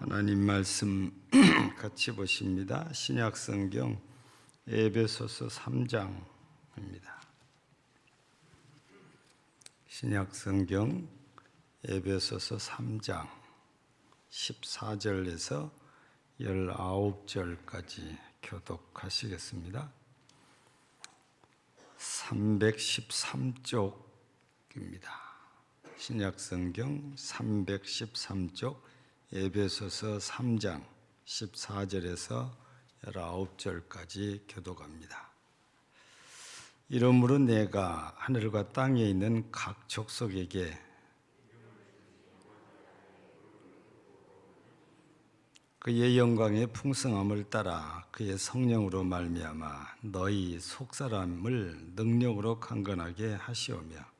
하나님 말씀 같이 보십니다. 신약 성경 에베소서 3장입니다. 신약 성경 에베소서 3장 14절에서 19절까지 교독하시겠습니다. 313쪽입니다. 신약 성경 313쪽 에베소서 3장 14절에서 19절까지 교독합니다. 이러므로 내가 하늘과 땅에 있는 각 족속에게 그의 영광의 풍성함을 따라 그의 성령으로 말미암아 너희 속사람을 능력으로 강건하게 하시오며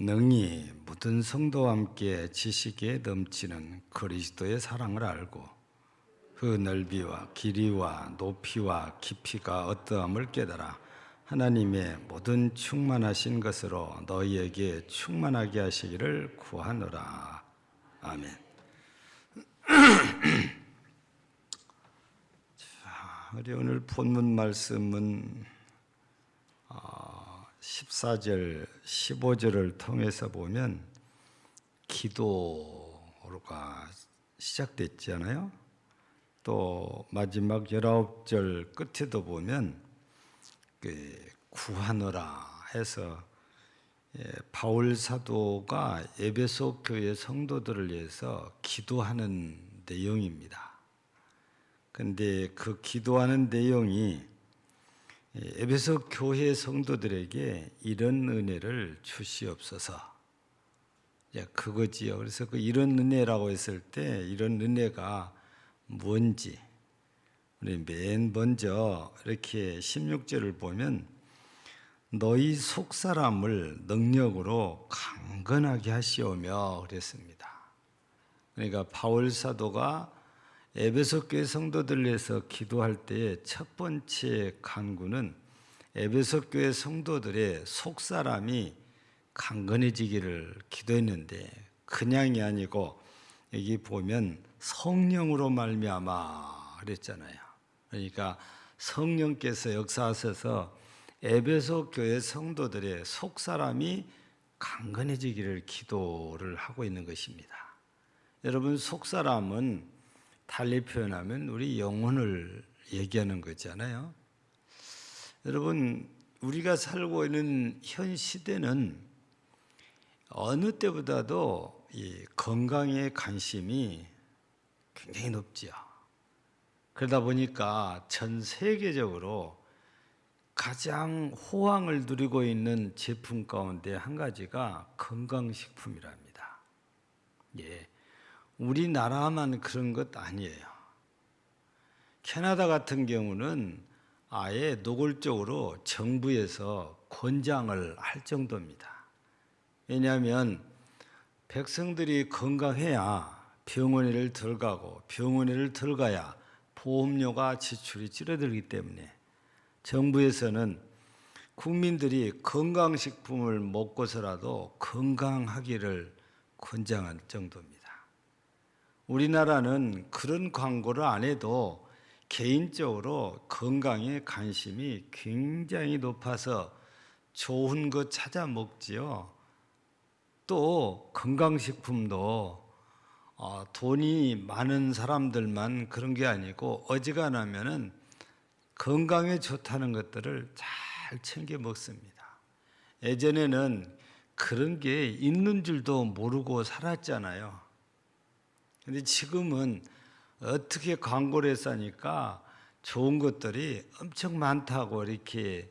능히 모든 성도와 함께 지식에 넘치는 그리스도의 사랑을 알고 그 넓이와 길이와 높이와 깊이가 어떠함을 깨달아 하나님의 모든 충만하신 것으로 너희에게 충만하게 하시기를 구하노라. 아멘. 자, 우리 오늘 본문 말씀은 14절, 15절을 통해서 보면 기도가 시작됐잖아요. 또 마지막 19절 끝에도 보면 구하노라 해서 바울 사도가 에베소 교회 성도들을 위해서 기도하는 내용입니다. 그런데 그 기도하는 내용이 에베소 교회 성도들에게 이런 은혜를 주시옵소서. 그거지요. 그래서 그 이런 은혜라고 했을 때 이런 은혜가 뭔지 우리 맨 먼저 이렇게 16절을 보면 너희 속사람을 능력으로 강건하게 하시오며 그랬습니다. 그러니까 바울 사도가 에베소 교회 성도들을 위해서 기도할 때 첫 번째 간구는 에베소 교회 성도들의 속사람이 강건해지기를 기도했는데 그냥이 아니고 여기 보면 성령으로 말미암아 그랬잖아요. 그러니까 성령께서 역사하셔서 에베소 교회 성도들의 속사람이 강건해지기를 기도를 하고 있는 것입니다. 여러분, 속사람은 달리 표현하면 우리 영혼을 얘기하는 거잖아요. 여러분, 우리가 살고 있는 현 시대는 어느 때보다도 이 건강에 관심이 굉장히 높지요. 그러다 보니까 전 세계적으로 가장 호황을 누리고 있는 제품 가운데 한 가지가 건강식품이랍니다. 우리나라만 그런 것 아니에요. 캐나다 같은 경우는 아예 노골적으로 정부에서 권장을 할 정도입니다. 왜냐하면 백성들이 건강해야 병원에를 덜 가고 병원에를 덜 가야 보험료가 지출이 줄어들기 때문에 정부에서는 국민들이 건강식품을 먹고서라도 건강하기를 권장할 정도입니다. 우리나라는 그런 광고를 안 해도 개인적으로 건강에 관심이 굉장히 높아서 좋은 거 찾아 먹지요. 또 건강식품도 돈이 많은 사람들만 그런 게 아니고 어지간하면은 건강에 좋다는 것들을 잘 챙겨 먹습니다. 예전에는 그런 게 있는 줄도 모르고 살았잖아요. 근데 지금은 어떻게 광고를 했으니까 좋은 것들이 엄청 많다고 이렇게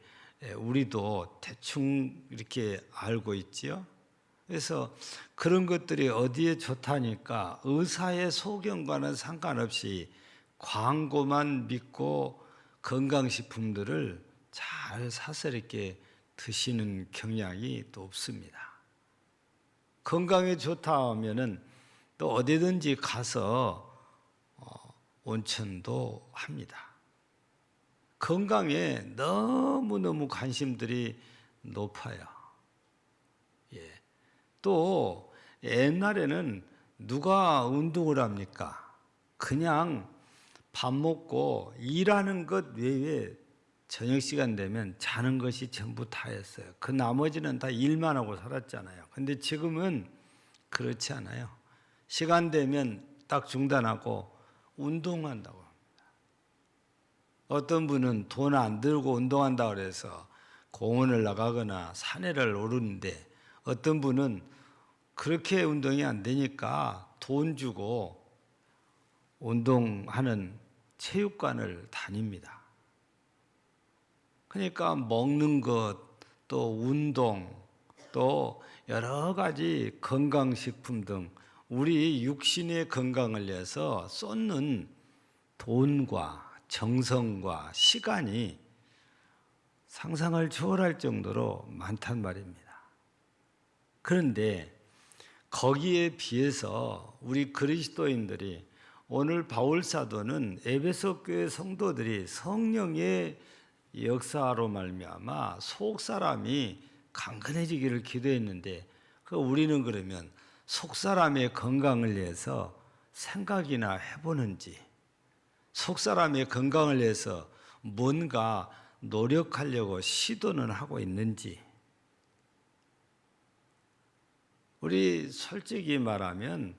우리도 대충 이렇게 알고 있지요. 그래서 그런 것들이 어디에 좋다니까 의사의 소견과는 상관없이 광고만 믿고 건강식품들을 잘 사서 이렇게 드시는 경향이 또 없습니다. 건강에 좋다 하면은 또 어디든지 가서 온천도 합니다. 건강에 너무너무 관심들이 높아요. 예. 또 옛날에는 누가 운동을 합니까? 그냥 밥 먹고 일하는 것 외에 저녁 시간 되면 자는 것이 전부 다였어요. 그 나머지는 다 일만 하고 살았잖아요. 근데 지금은 그렇지 않아요. 시간 되면 딱 중단하고 운동한다고 합니다. 어떤 분은 돈 안 들고 운동한다고 그래서 공원을 나가거나 산에를 오르는데, 어떤 분은 그렇게 운동이 안 되니까 돈 주고 운동하는 체육관을 다닙니다. 그러니까 먹는 것, 또 운동, 또 여러 가지 건강식품 등 우리 육신의 건강을 위해서 쏟는 돈과 정성과 시간이 상상을 초월할 정도로 많단 말입니다. 그런데 거기에 비해서 우리 그리스도인들이, 오늘 바울 사도는 에베소 교회 성도들이 성령의 역사로 말미암아 속 사람이 강건해지기를 기도했는데, 우리는 그러면 속 사람의 건강을 위해서 생각이나 해보는지, 속 사람의 건강을 위해서 뭔가 노력하려고 시도는 하고 있는지. 우리 솔직히 말하면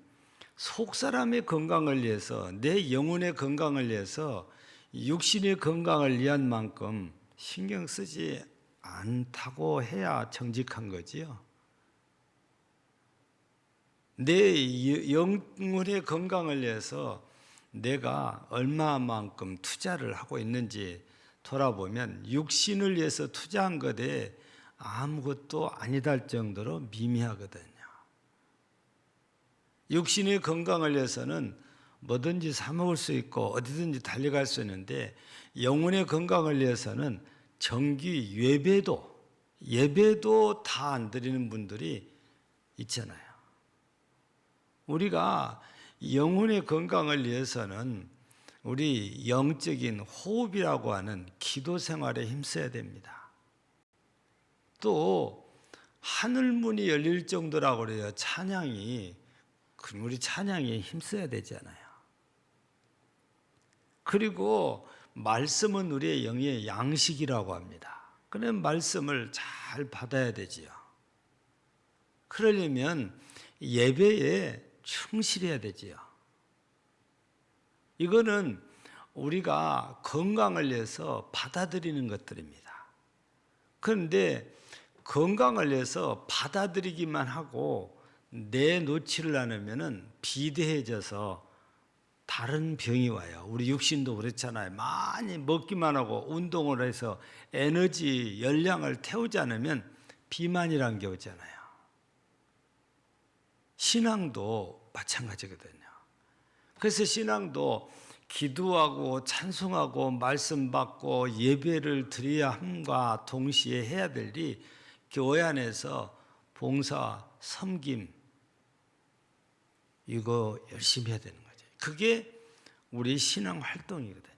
속 사람의 건강을 위해서, 내 영혼의 건강을 위해서 육신의 건강을 위한 만큼 신경 쓰지 않다고 해야 정직한 거지요. 내 영혼의 건강을 위해서 내가 얼마만큼 투자를 하고 있는지 돌아보면 육신을 위해서 투자한 것에 아무것도 아니다 할 정도로 미미하거든요. 육신의 건강을 위해서는 뭐든지 사 먹을 수 있고 어디든지 달려갈 수 있는데, 영혼의 건강을 위해서는 정기 예배도 다 안 드리는 분들이 있잖아요. 우리가 영혼의 건강을 위해서는 우리 영적인 호흡이라고 하는 기도 생활에 힘써야 됩니다. 또 하늘문이 열릴 정도라고 그래요. 찬양이. 그럼 우리 찬양에 힘써야 되잖아요. 그리고 말씀은 우리의 영의 양식이라고 합니다. 그런 말씀을 잘 받아야 되지요. 그러려면 예배에 충실해야 되지요. 이거는 우리가 건강을 위해서 받아들이는 것들입니다. 그런데 건강을 위해서 받아들이기만 하고 내놓지를 않으면 비대해져서 다른 병이 와요. 우리 육신도 그렇잖아요. 많이 먹기만 하고 운동을 해서 에너지, 열량을 태우지 않으면 비만이라는 게 오잖아요. 신앙도 마찬가지거든요. 그래서 신앙도 기도하고 찬송하고 말씀 받고 예배를 드려야 함과 동시에 해야 될 일이 교회 안에서 봉사, 섬김, 이거 열심히 해야 되는 거죠. 그게 우리 신앙 활동이거든요.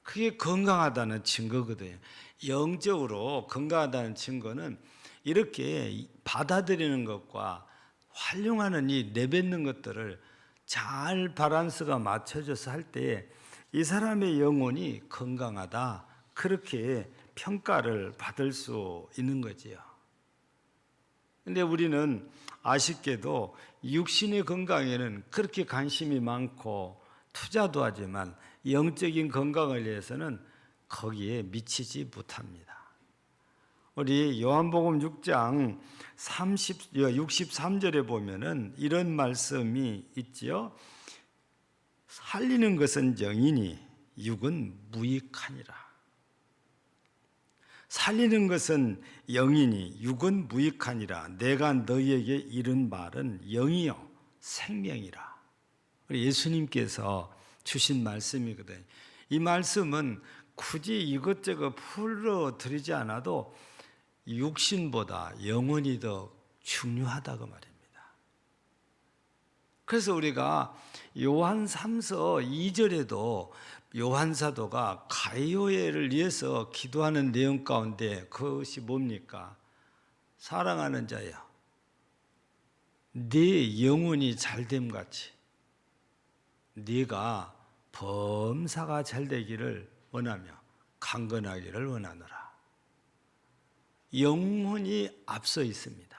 그게 건강하다는 증거거든요. 영적으로 건강하다는 증거는 이렇게 받아들이는 것과 활용하는 이 내뱉는 것들을 잘 밸런스가 맞춰져서 할 때 이 사람의 영혼이 건강하다, 그렇게 평가를 받을 수 있는 거지요. 근데 우리는 아쉽게도 육신의 건강에는 그렇게 관심이 많고 투자도 하지만 영적인 건강을 위해서는 거기에 미치지 못합니다. 우리 요한복음 6장 63절에 보면은 이런 말씀이 있지요. 살리는 것은 영이니 육은 무익하니라. 살리는 것은 영이니 육은 무익하니라. 내가 너희에게 이른 말은 영이요 생명이라. 예수님께서 주신 말씀이거든요. 이 말씀은 굳이 이것저것 풀어드리지 않아도 육신보다 영혼이 더 중요하다고 말입니다. 그래서 우리가 요한 3서 2절에도 요한 사도가 가이오회를 위해서 기도하는 내용 가운데 그것이 뭡니까? 사랑하는 자여, 네 영혼이 잘됨 같이 네가 범사가 잘되기를 원하며 강건하기를 원하노라. 영혼이 앞서 있습니다.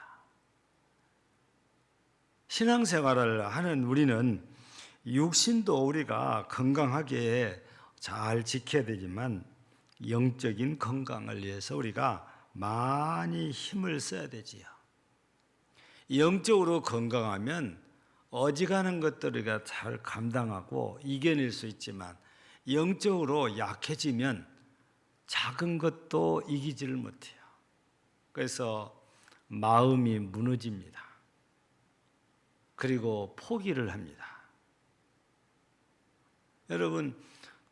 신앙생활을 하는 우리는 육신도 우리가 건강하게 잘 지켜야 되지만 영적인 건강을 위해서 우리가 많이 힘을 써야 되지요. 영적으로 건강하면 어지간한 것들을 우리가 잘 감당하고 이겨낼 수 있지만 영적으로 약해지면 작은 것도 이기지를 못해요. 그래서 마음이 무너집니다. 그리고 포기를 합니다. 여러분,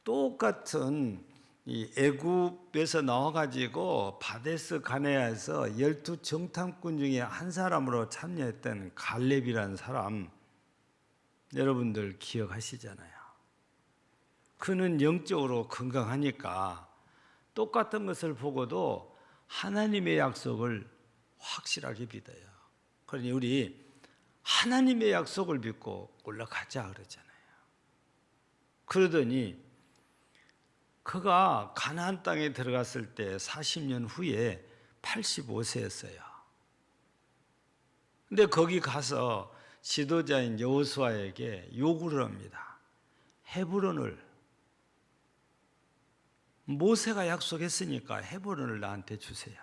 똑같은 이 애굽에서 나와가지고 바데스 가네아에서 12 정탐꾼 중에 한 사람으로 참여했던 갈렙이라는 사람, 여러분들 기억하시잖아요. 그는 영적으로 건강하니까 똑같은 것을 보고도 하나님의 약속을 확실하게 믿어요. 그러니 우리 하나님의 약속을 믿고 올라가자 그러잖아요. 그러더니 그가 가나안 땅에 들어갔을 때 40년 후에 85세였어요. 근데 거기 가서 지도자인 여호수아에게 요구를 합니다. 헤브론을, 모세가 약속했으니까 헤브론을 나한테 주세요.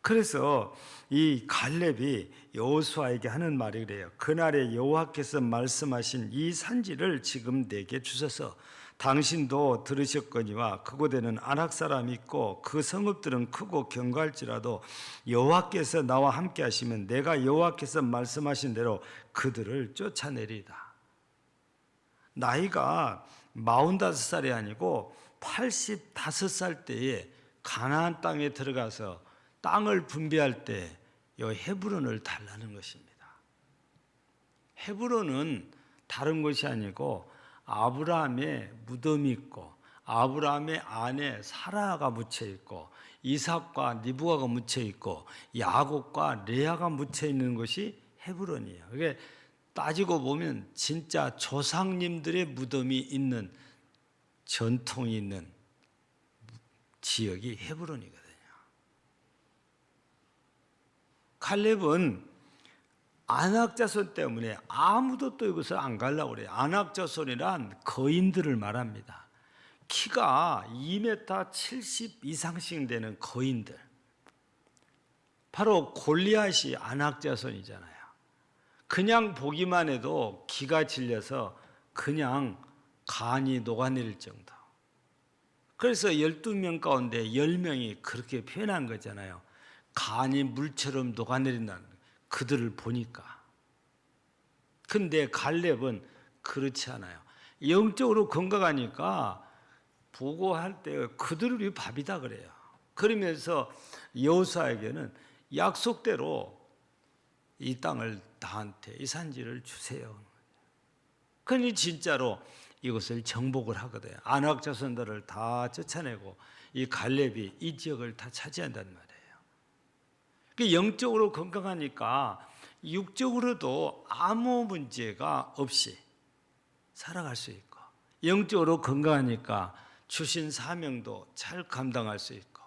그래서 이 갈렙이 여호수아에게 하는 말이 그래요. 그날에 여호와께서 말씀하신 이 산지를 지금 내게 주소서. 당신도 들으셨거니와 그곳에는 아낙 사람이 있고 그 성읍들은 크고 견고할지라도 여호와께서 나와 함께 하시면 내가 여호와께서 말씀하신 대로 그들을 쫓아내리다. 나이가 45살이 아니고 85살 때에 가나안 땅에 들어가서 땅을 분배할 때 이 헤브론을 달라는 것입니다. 헤브론은 다른 것이 아니고 아브라함의 무덤이 있고 아브라함의 아내 사라가 묻혀 있고 이삭과 리브가가 묻혀 있고 야곱과 레아가 묻혀 있는 것이 헤브론이에요. 그게 따지고 보면 진짜 조상님들의 무덤이 있는 전통이 있는 지역이 헤브론이거든요. 칼렙은 아낙 자손 때문에 아무도 또 이것을 안 가려고 그래요. 아낙 자손이란 거인들을 말합니다. 키가 2m 70 이상씩 되는 거인들. 바로 골리앗이 아낙 자손이잖아요. 그냥 보기만 해도 기가 질려서 그냥 간이 녹아내릴 정도. 그래서 12명 가운데 10명이 그렇게 표현한 거잖아요. 간이 물처럼 녹아내린다는 거예요. 그들을 보니까. 근데 갈렙은 그렇지 않아요. 영적으로 건강하니까 보고할 때 그들이 밥이다 그래요. 그러면서 여호수아에게는 약속대로 이 땅을 나한테 이 산지를 주세요. 그러니 진짜로 이것을 정복을 하거든요. 아낙 자손들을 다 쫓아내고 이 갈렙이 이 지역을 다 차지한단 말이에요. 영적으로 건강하니까 육적으로도 아무 문제가 없이 살아갈 수 있고 영적으로 건강하니까 주신 사명도 잘 감당할 수 있고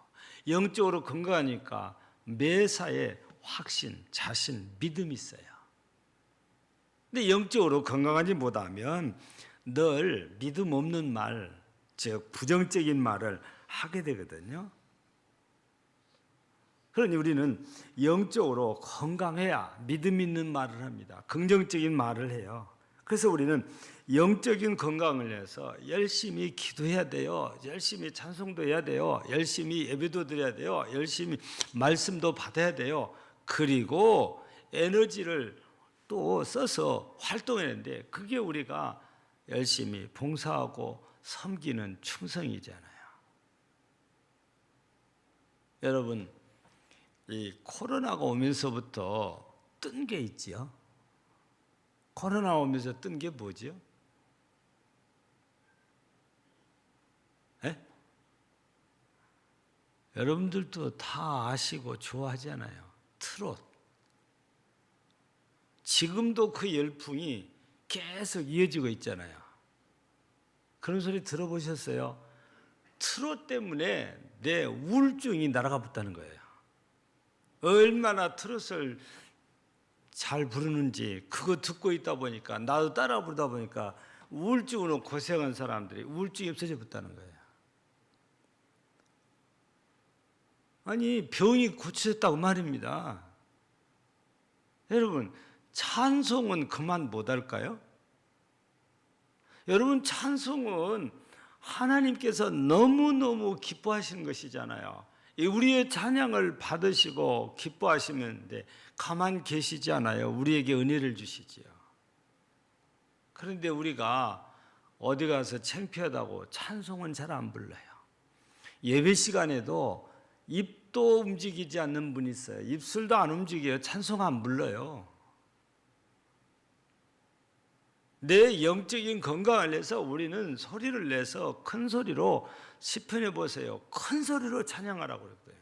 영적으로 건강하니까 매사에 확신, 자신, 믿음이 있어요. 근데 영적으로 건강하지 못하면 늘 믿음 없는 말, 즉 부정적인 말을 하게 되거든요. 그러니 우리는 영적으로 건강해야 믿음 있는 말을 합니다. 긍정적인 말을 해요. 그래서 우리는 영적인 건강을 위해서 열심히 기도해야 돼요. 열심히 찬송도 해야 돼요. 열심히 예배도 드려야 돼요. 열심히 말씀도 받아야 돼요. 그리고 에너지를 또 써서 활동했는데 그게 우리가 열심히 봉사하고 섬기는 충성이잖아요. 여러분, 이 코로나가 오면서부터 뜬 게 있지요. 코로나 오면서 뜬 게 뭐죠? 여러분들도 다 아시고 좋아하잖아요. 트롯. 지금도 그 열풍이 계속 이어지고 있잖아요. 그런 소리 들어보셨어요? 트롯 때문에 내 우울증이 날아가 붙다는 거예요. 얼마나 트롯을 잘 부르는지 그거 듣고 있다 보니까 나도 따라 부르다 보니까 우울증으로 고생한 사람들이 우울증이 없어져 붙다는 거예요. 아니 병이 고쳐졌다고 말입니다. 여러분 찬송은 그만 못할까요? 여러분 찬송은 하나님께서 너무너무 기뻐하시는 것이잖아요. 우리의 찬양을 받으시고 기뻐하시는데 가만 계시지 않아요. 우리에게 은혜를 주시지요. 그런데 우리가 어디 가서 창피하다고 찬송은 잘 안 불러요. 예배 시간에도 입도 움직이지 않는 분이 있어요. 입술도 안 움직여요. 찬송 안 불러요. 내 영적인 건강을 위해서 우리는 소리를 내서 큰 소리로 시편해 보세요. 큰 소리로 찬양하라고 그랬어요.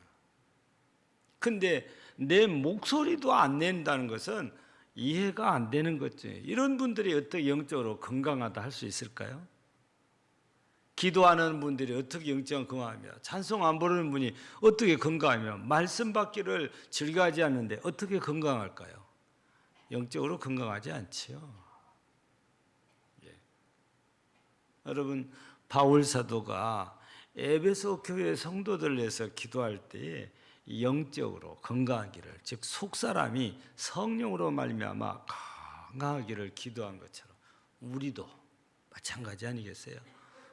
근데 내 목소리도 안 낸다는 것은 이해가 안 되는 거죠. 이런 분들이 어떻게 영적으로 건강하다 할 수 있을까요? 기도하는 분들이 어떻게 영적으로 건강하며 찬송 안 부르는 분이 어떻게 건강하며 말씀 받기를 즐거워하지 않는데 어떻게 건강할까요? 영적으로 건강하지 않지요. 여러분 바울 사도가 에베소 교회 성도들을 위해서 기도할 때 영적으로 건강하기를 즉 속사람이 성령으로 말미암아 건강하기를 기도한 것처럼 우리도 마찬가지 아니겠어요?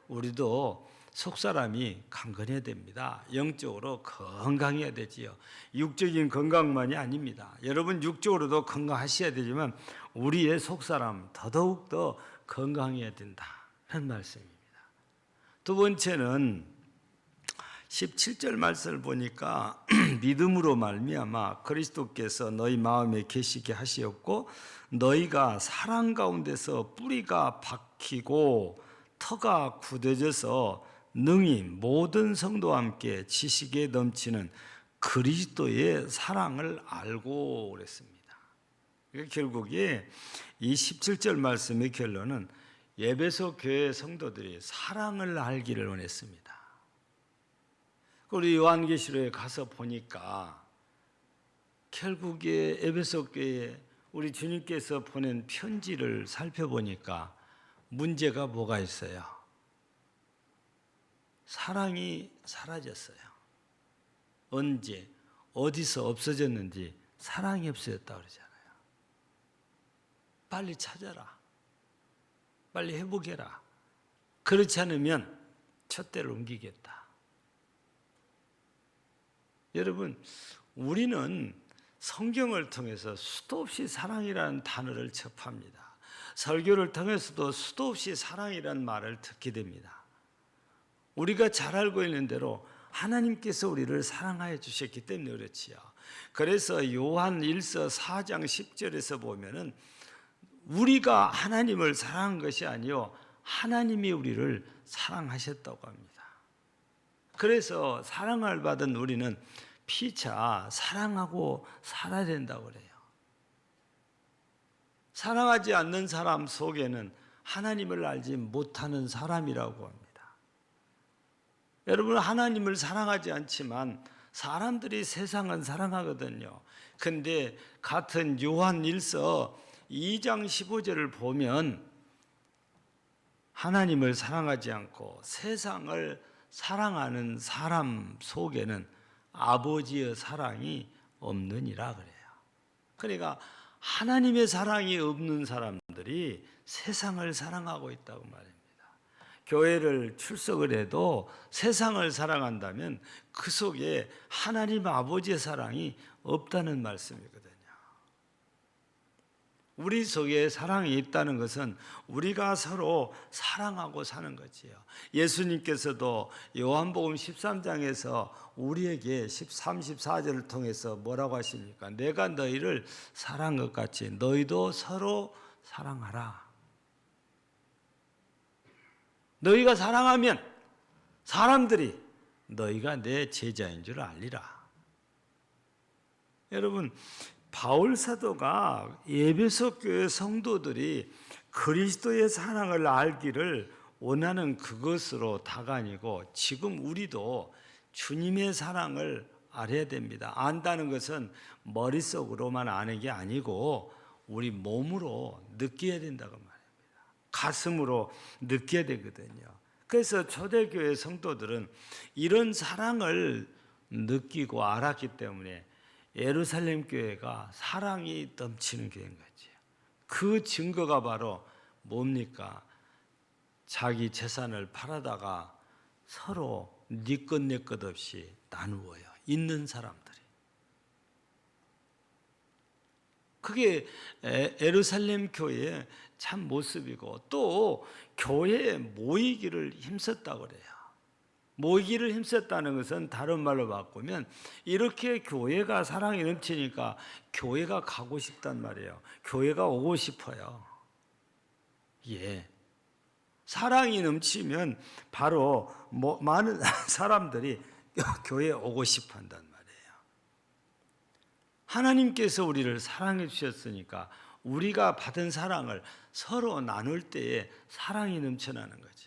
우리도 속사람이 강건해야 됩니다. 영적으로 건강해야 되지요. 육적인 건강만이 아닙니다. 여러분 육적으로도 건강하셔야 되지만 우리의 속사람 더더욱 건강해야 된다. 하는 말씀입니다. 두 번째는 17절 말씀을 보니까 믿음으로 말미암아 그리스도께서 너희 마음에 계시게 하시었고 너희가 사랑 가운데서 뿌리가 박히고 터가 굳어져서 능히 모든 성도와 함께 지식에 넘치는 그리스도의 사랑을 알고 그랬습니다. 결국에 이 17절 말씀의 결론은 에베소 교회 성도들이 사랑을 알기를 원했습니다. 우리 요한계시록에 가서 보니까 결국에 에베소 교회에 우리 주님께서 보낸 편지를 살펴보니까 문제가 뭐가 있어요? 사랑이 사라졌어요. 언제 어디서 없어졌는지 사랑이 없어졌다고 그러잖아요. 빨리 찾아라. 빨리 회복해라. 그렇지 않으면 촛대를 옮기겠다. 여러분, 우리는 성경을 통해서 수도 없이 사랑이라는 단어를 접합니다. 설교를 통해서도 수도 없이 사랑이라는 말을 듣게 됩니다. 우리가 잘 알고 있는 대로 하나님께서 우리를 사랑하여 주셨기 때문에 그렇지요. 그래서 요한 1서 4장 10절에서 보면은 우리가 하나님을 사랑한 것이 아니요 하나님이 우리를 사랑하셨다고 합니다. 그래서 사랑을 받은 우리는 피차 사랑하고 살아야 된다고 그래요. 사랑하지 않는 사람 속에는 하나님을 알지 못하는 사람이라고 합니다. 여러분 하나님을 사랑하지 않지만 사람들이 세상은 사랑하거든요. 근데 같은 요한 1서 2장 15절을 보면 하나님을 사랑하지 않고 세상을 사랑하는 사람 속에는 아버지의 사랑이 없느니라 그래요. 그러니까 하나님의 사랑이 없는 사람들이 세상을 사랑하고 있다고 말입니다. 교회를 출석을 해도 세상을 사랑한다면 그 속에 하나님 아버지의 사랑이 없다는 말씀이거든요. 우리 속에 사랑이 있다는 것은 우리가 서로 사랑하고 사는 거지요. 예수님께서도 요한복음 13장에서 우리에게 13, 14절을 통해서 뭐라고 하십니까? 내가 너희를 사랑한 것 같이 너희도 서로 사랑하라. 너희가 사랑하면 사람들이 너희가 내 제자인 줄 알리라. 여러분, 바울 사도가 에베소 교회 성도들이 그리스도의 사랑을 알기를 원하는 그것으로 다가니고, 지금 우리도 주님의 사랑을 알아야 됩니다. 안다는 것은 머릿속으로만 아는 게 아니고 우리 몸으로 느껴야 된다고 말합니다. 가슴으로 느껴야 되거든요. 그래서 초대교회 성도들은 이런 사랑을 느끼고 알았기 때문에 예루살렘 교회가 사랑이 넘치는 교회인 거죠. 그 증거가 바로 뭡니까? 자기 재산을 팔아다가 서로 네 것 내 것 없이 나누어요. 있는 사람들이. 그게 예루살렘 교회의 참 모습이고, 또 교회에 모이기를 힘썼다고 그래요. 모이기를 힘썼다는 것은 다른 말로 바꾸면 이렇게 교회가 사랑이 넘치니까 교회가 가고 싶단 말이에요. 교회가 오고 싶어요. 예. 사랑이 넘치면 바로 많은 사람들이 교회에 오고 싶어 한단 말이에요. 하나님께서 우리를 사랑해 주셨으니까 우리가 받은 사랑을 서로 나눌 때에 사랑이 넘쳐나는 거죠.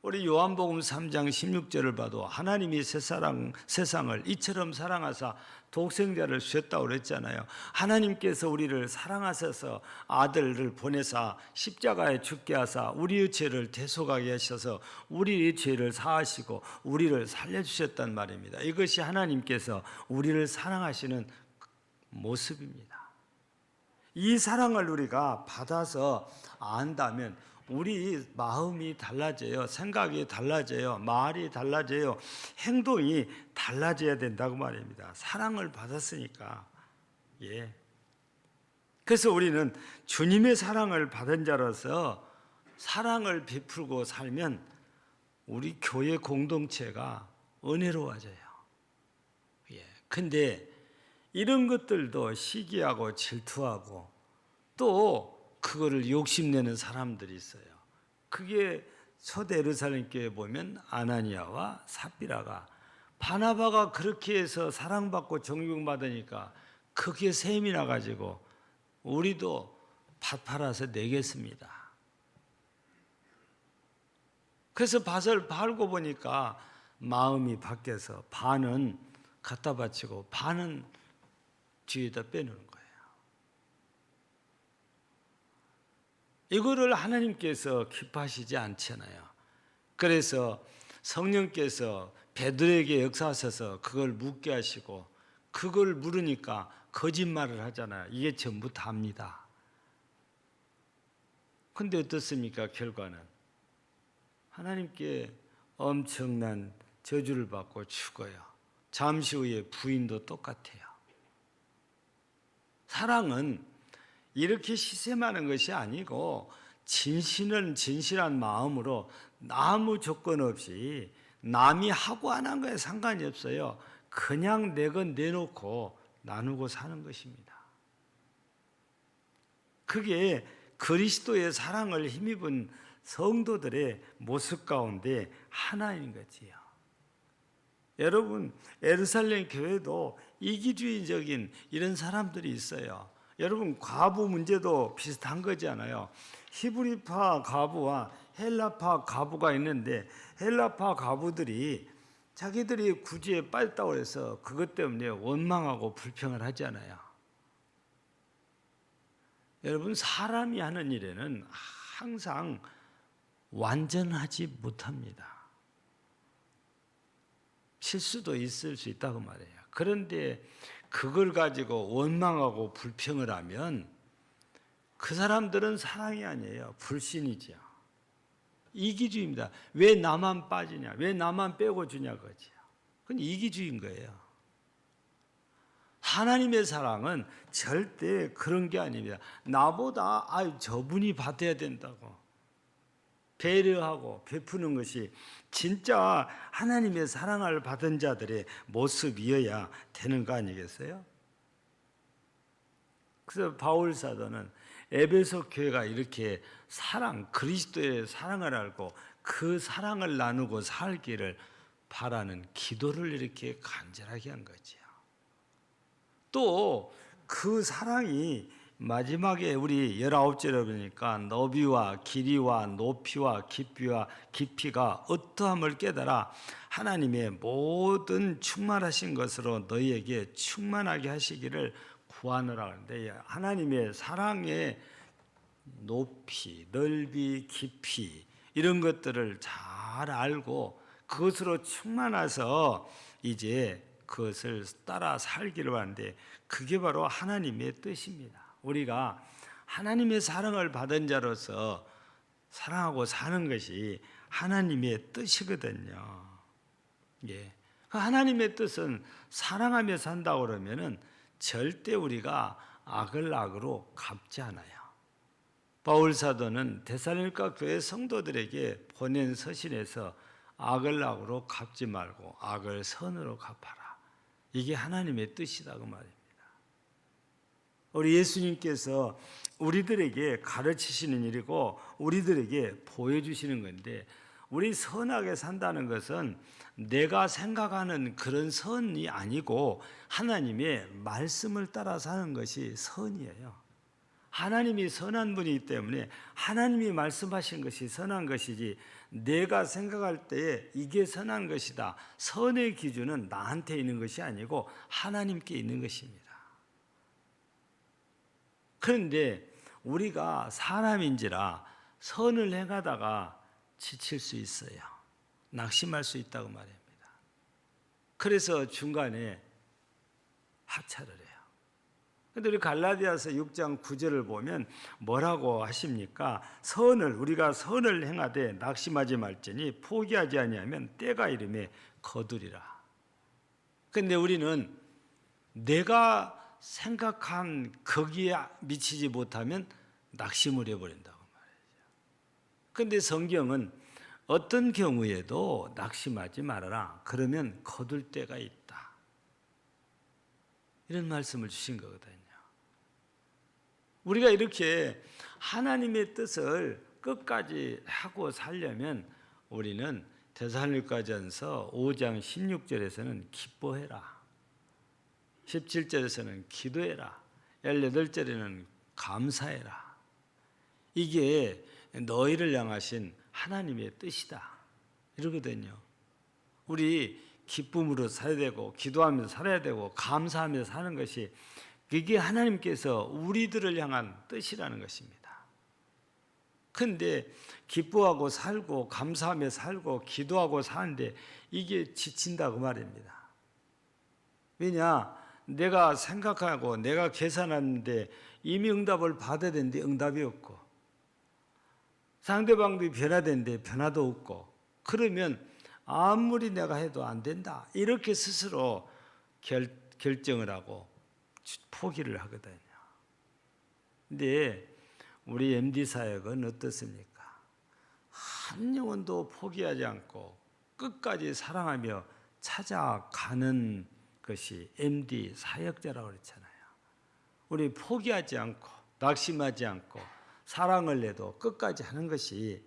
우리 요한복음 3장 16절을 봐도 하나님이 세상을 이처럼 사랑하사 독생자를 주셨다고 그랬잖아요. 하나님께서 우리를 사랑하셔서 아들을 보내사 십자가에 죽게 하사 우리의 죄를 대속하게 하셔서 우리의 죄를 사하시고 우리를 살려주셨단 말입니다. 이것이 하나님께서 우리를 사랑하시는 모습입니다. 이 사랑을 우리가 받아서 안다면 우리 마음이 달라져요. 생각이 달라져요. 말이 달라져요. 행동이 달라져야 된다고 말입니다. 사랑을 받았으니까. 예. 그래서 우리는 주님의 사랑을 받은 자로서 사랑을 베풀고 살면 우리 교회 공동체가 은혜로워져요. 예. 근데 이런 것들도 시기하고 질투하고 또 그거를 욕심내는 사람들이 있어요. 그게 초대 예루살렘 교회에 보면 아나니아와 삽비라가 바나바가 그렇게 해서 사랑받고 존경받으니까 그게 셈이 나가지고 우리도 밭 팔아서 내겠습니다. 그래서 밭을 팔고 보니까 마음이 바뀌어서 반은 갖다 바치고 반은 뒤에다 빼놓는 거예요. 이거를 하나님께서 기뻐하시지 않잖아요. 그래서 성령께서 베드로에게 역사하셔서 그걸 묻게 하시고, 그걸 물으니까 거짓말을 하잖아요. 이게 전부 답니다. 근데 어떻습니까? 결과는 하나님께 엄청난 저주를 받고 죽어요. 잠시 후에 부인도 똑같아요. 사랑은 이렇게 시샘하는 것이 아니고 진실한 마음으로 아무 조건 없이 남이 하고 안 한 거에 상관이 없어요. 그냥 내 건 내놓고 나누고 사는 것입니다. 그게 그리스도의 사랑을 힘입은 성도들의 모습 가운데 하나인 거지요. 여러분, 예루살렘 교회도 이기주의적인 이런 사람들이 있어요. 여러분, 과부 문제도 비슷한 거잖아요. 히브리파 과부와 헬라파 과부가 있는데 헬라파 과부들이 자기들이 구주에 빠졌다고 해서 그것 때문에 원망하고 불평을 하잖아요. 여러분, 사람이 하는 일에는 항상 완전하지 못합니다. 실수도 있을 수 있다고 말해요. 그런데 그걸 가지고 원망하고 불평을 하면 그 사람들은 사랑이 아니에요. 불신이죠. 이기주의입니다. 왜 나만 빠지냐? 왜 나만 빼고 주냐? 그거죠. 그건 이기주의인 거예요. 하나님의 사랑은 절대 그런 게 아닙니다. 나보다 저분이 받아야 된다고 배려하고 베푸는 것이 진짜 하나님의 사랑을 받은 자들의 모습이어야 되는 거 아니겠어요? 그래서 바울 사도는 에베소 교회가 이렇게 그리스도의 사랑을 알고 그 사랑을 나누고 살기를 바라는 기도를 이렇게 간절하게 한 거지요. 또 그 사랑이 마지막에 우리 19절에 보니까 너비와 길이와 높이와 깊이가 어떠함을 깨달아 하나님의 모든 충만하신 것으로 너희에게 충만하게 하시기를 구하노라 하는데, 하나님의 사랑의 높이, 넓이, 깊이 이런 것들을 잘 알고 그것으로 충만해서 이제 그것을 따라 살기를 하는데, 그게 바로 하나님의 뜻입니다. 우리가 하나님의 사랑을 받은 자로서 사랑하고 사는 것이 하나님의 뜻이거든요. 예. 하나님의 뜻은 사랑하며 산다고 그러면은 절대 우리가 악을 악으로 갚지 않아요. 바울 사도는 데살로니가 교회 성도들에게 보낸 서신에서 악을 악으로 갚지 말고 악을 선으로 갚아라. 이게 하나님의 뜻이다 그 말입니다. 우리 예수님께서 우리들에게 가르치시는 일이고 우리들에게 보여주시는 건데, 우리 선하게 산다는 것은 내가 생각하는 그런 선이 아니고 하나님의 말씀을 따라 사는 것이 선이에요. 하나님이 선한 분이기 때문에 하나님이 말씀하신 것이 선한 것이지, 내가 생각할 때에 이게 선한 것이다, 선의 기준은 나한테 있는 것이 아니고 하나님께 있는 것입니다. 그런데 우리가 사람인지라 선을 행하다가 지칠 수 있어요. 낙심할 수 있다고 말입니다. 그래서 중간에 하차를 해요. 그런데 우리 갈라디아서 6장 9절을 보면 뭐라고 하십니까? 우리가 선을 행하되 낙심하지 말지니 포기하지 아니하면 때가 이름에 거두리라. 그런데 우리는 내가 생각한 거기에 미치지 못하면 낙심을 해버린다고 말이죠. 그런데 성경은 어떤 경우에도 낙심하지 말아라, 그러면 거둘 때가 있다, 이런 말씀을 주신 거거든요. 우리가 이렇게 하나님의 뜻을 끝까지 하고 살려면 우리는 데살로니가전서 5장 16절에서는 기뻐해라, 17절에서는 기도해라, 18절에는 감사해라. 이게 너희를 향하신 하나님의 뜻이다 이러거든요. 우리 기쁨으로 살아야 되고 기도하면서 살아야 되고 감사하면서 사는 것이, 그게 하나님께서 우리들을 향한 뜻이라는 것입니다. 그런데 기뻐하고 살고 감사하며 살고 기도하고 사는데 이게 지친다고 말입니다. 왜냐? 내가 생각하고 내가 계산하는데 이미 응답을 받아야 되는데 응답이 없고, 상대방도 변화되는데 변화도 없고, 그러면 아무리 내가 해도 안 된다 이렇게 스스로 결정을 하고 포기를 하거든요. 근데 우리 MD 사역은 어떻습니까? 한 영혼도 포기하지 않고 끝까지 사랑하며 찾아가는 것이 MD 사역자라고 그랬잖아요. 우리 포기하지 않고 낙심하지 않고 사랑을 내도 끝까지 하는 것이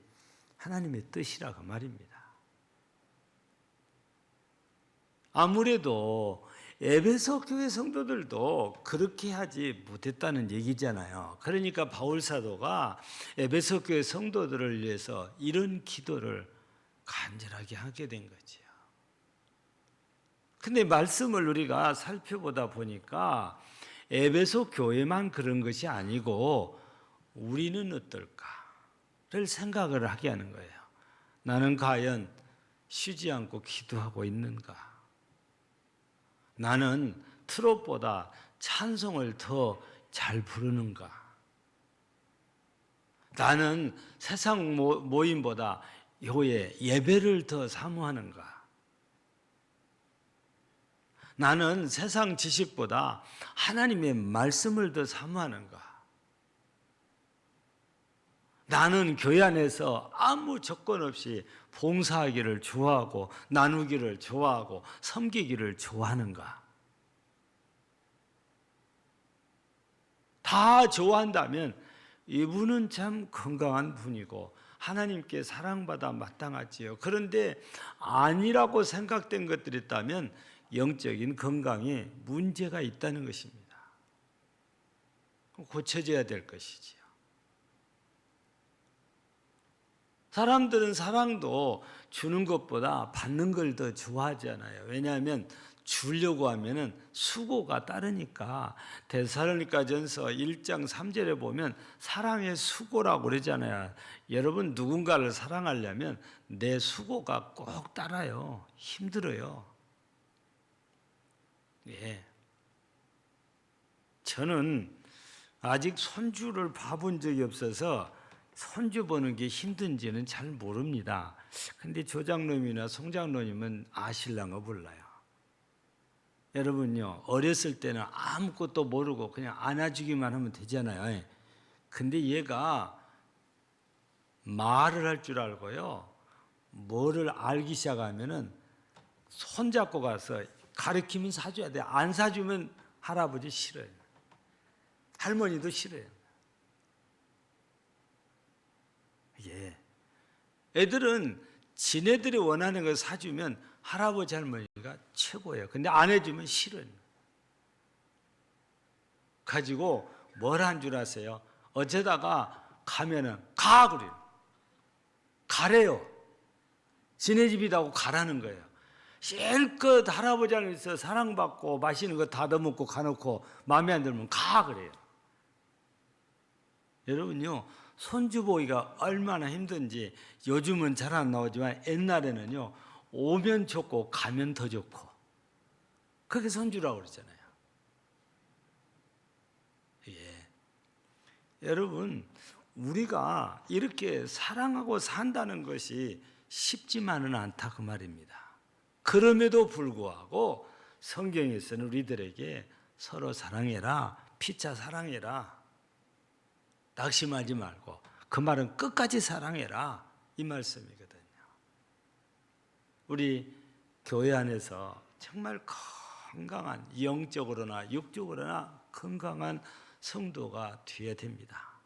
하나님의 뜻이라고 말입니다. 아무래도 에베소 교회 성도들도 그렇게 하지 못했다는 얘기잖아요. 그러니까 바울 사도가 에베소 교회 성도들을 위해서 이런 기도를 간절하게 하게 된 거지요. 근데 말씀을 우리가 살펴보다 보니까 에베소 교회만 그런 것이 아니고 우리는 어떨까를 생각을 하게 하는 거예요. 나는 과연 쉬지 않고 기도하고 있는가? 나는 트롯보다 찬송을 더 잘 부르는가? 나는 세상 모임보다 교회 예배를 더 사모하는가? 나는 세상 지식보다 하나님의 말씀을 더 사모하는가? 나는 교회 안에서 아무 조건 없이 봉사하기를 좋아하고 나누기를 좋아하고 섬기기를 좋아하는가? 다 좋아한다면 이분은 참 건강한 분이고 하나님께 사랑받아 마땅하지요. 그런데 아니라고 생각된 것들이 있다면 영적인 건강에 문제가 있다는 것입니다. 고쳐져야 될 것이지요. 사람들은 사랑도 주는 것보다 받는 걸 더 좋아하잖아요. 왜냐하면 주려고 하면은 수고가 따르니까. 데살로니가전서 1장 3절에 보면 사랑의 수고라고 그러잖아요. 여러분 누군가를 사랑하려면 내 수고가 꼭 따라요. 힘들어요. 예. 저는 아직 손주를 봐본 적이 없어서 손주 보는 게 힘든지는 잘 모릅니다. 근데 조장로님이나 송장로님은 아실랑가 몰라요. 여러분요, 어렸을 때는 아무것도 모르고 그냥 안아주기만 하면 되잖아요. 근데 얘가 말을 할 줄 알고요, 뭐를 알기 시작하면은 손잡고 가서 가르치면 사줘야 돼. 안 사주면 할아버지 싫어요. 할머니도 싫어요. 예. 애들은 지네들이 원하는 걸 사주면 할아버지 할머니가 최고예요. 근데 안 해주면 싫어요. 가지고 뭘 한 줄 아세요? 어쩌다가 가면은 가 그래요. 가래요. 지네 집이라고 가라는 거예요. 실컷 할아버지 할머니에서 사랑받고 맛있는 거 다듬고 가놓고 마음에 안 들면 가 그래요. 여러분요, 손주 보기가 얼마나 힘든지 요즘은 잘 안 나오지만 옛날에는요, 오면 좋고 가면 더 좋고 그게 손주라고 그러잖아요. 예. 여러분, 우리가 이렇게 사랑하고 산다는 것이 쉽지만은 않다 그 말입니다. 그럼에도 불구하고 성경에서는 우리들에게 서로 사랑해라, 피차 사랑해라, 낙심하지 말고 그 말은 끝까지 사랑해라 이 말씀이거든요. 우리 교회 안에서 정말 건강한 영적으로나 육적으로나 건강한 성도가 되어야 됩니다.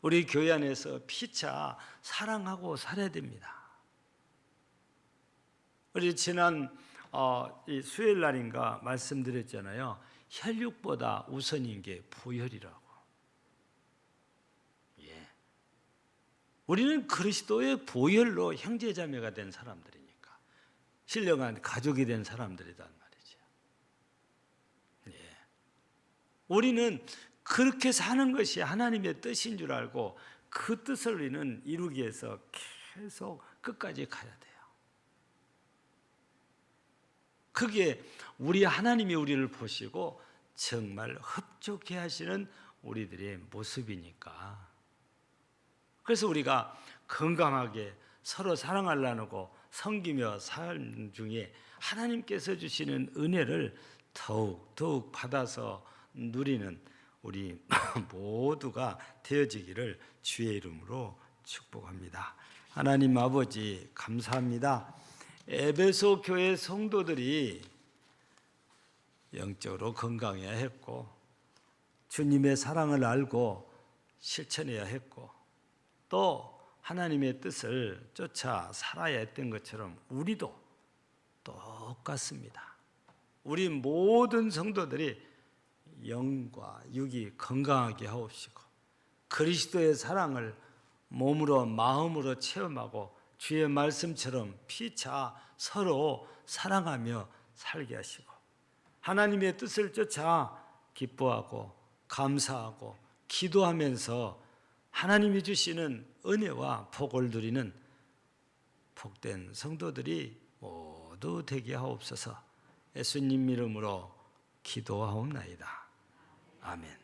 우리 교회 안에서 피차 사랑하고 살아야 됩니다. 우리 지난 이 수요일 날인가 말씀드렸잖아요. 혈육보다 우선인 게 보혈이라고. 예. 우리는 그리스도의 보혈로 형제자매가 된 사람들이니까, 신령한 가족이 된 사람들이란 말이죠. 예. 우리는 그렇게 사는 것이 하나님의 뜻인 줄 알고 그 뜻을 우리는 이루기 위해서 계속 끝까지 가야 돼요. 그게 우리 하나님이 우리를 보시고 정말 흡족해 하시는 우리들의 모습이니까. 그래서 우리가 건강하게 서로 사랑을 나누고 섬기며 삶 중에 하나님께서 주시는 은혜를 더욱 받아서 누리는 우리 모두가 되어지기를 주의 이름으로 축복합니다. 하나님 아버지 감사합니다. 에베소 교회 성도들이 영적으로 건강해야 했고 주님의 사랑을 알고 실천해야 했고 또 하나님의 뜻을 쫓아 살아야 했던 것처럼 우리도 똑같습니다. 우리 모든 성도들이 영과 육이 건강하게 하옵시고 그리스도의 사랑을 몸으로 마음으로 체험하고 주의 말씀처럼 피차 서로 사랑하며 살게 하시고 하나님의 뜻을 쫓아 기뻐하고 감사하고 기도하면서 하나님이 주시는 은혜와 복을 누리는 복된 성도들이 모두 되게 하옵소서. 예수님 이름으로 기도하옵나이다. 아멘.